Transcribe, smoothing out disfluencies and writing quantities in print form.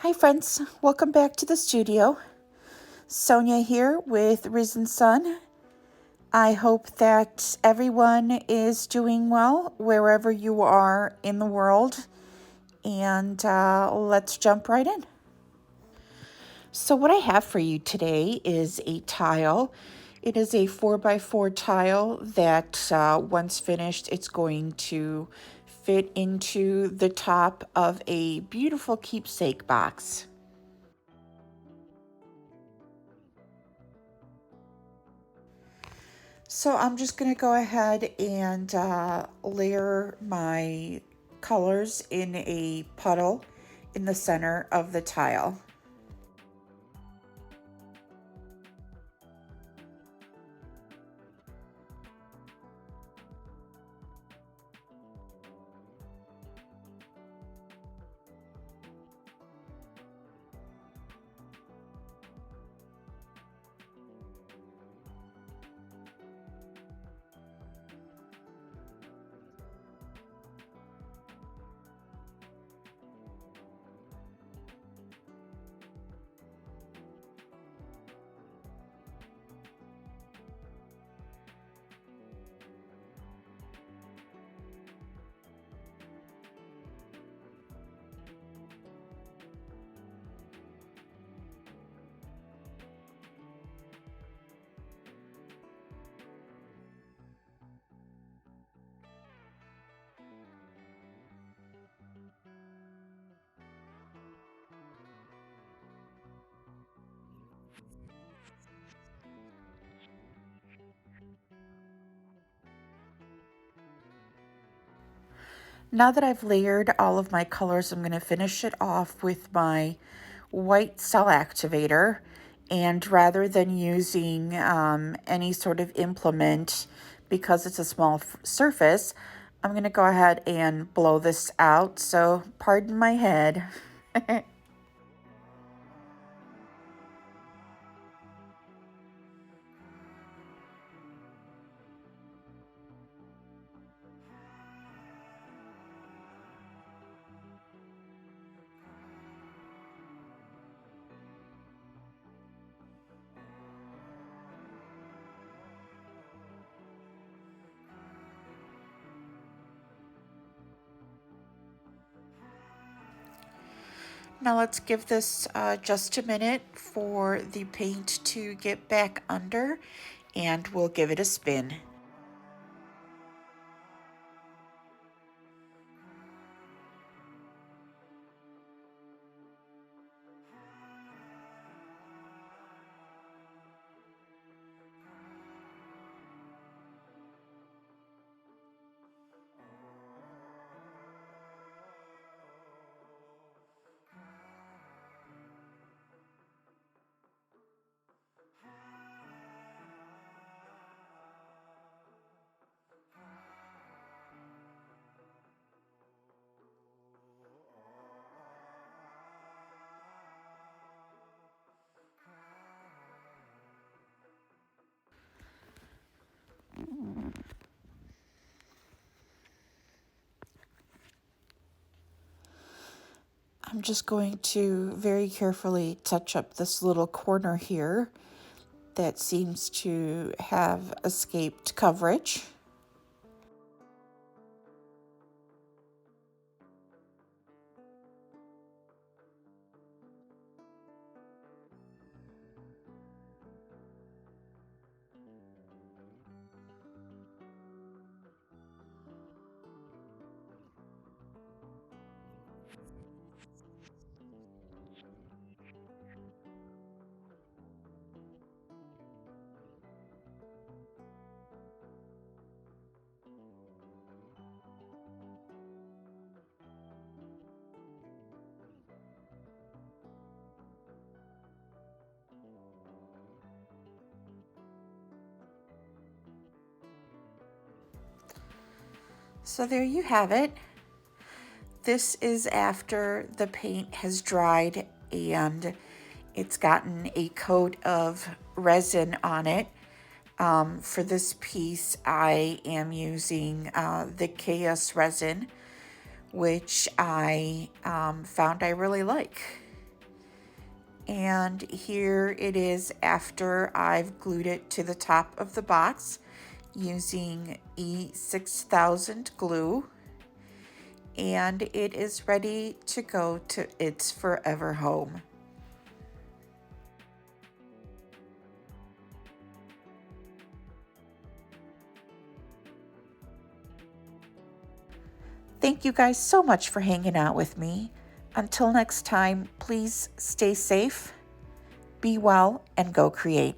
Hi friends, welcome back to the studio. Sonia here with Risen Sun. I hope that everyone is doing well wherever you are in the world, and let's jump right in. So what I have for you today is a tile. It is a 4x4 tile that once finished, it's going to fit into the top of a beautiful keepsake box. So I'm just going to go ahead and layer my colors in a puddle in the center of the tile. Now that I've layered all of my colors, I'm going to finish it off with my white cell activator. And rather than using any sort of implement, because it's a small surface, I'm going to go ahead and blow this out. So pardon my head. Now let's give this just a minute for the paint to get back under, and we'll give it a spin. I'm just going to very carefully touch up this little corner here that seems to have escaped coverage. So there you have it. This is after the paint has dried and it's gotten a coat of resin on it. For this piece, I am using the Chaos resin, which I found I really like. And here it is after I've glued it to the top of the box using E6000 glue. And it is ready to go to its forever home. Thank you guys so much for hanging out with me. Until next time, please stay safe, be well, and go create.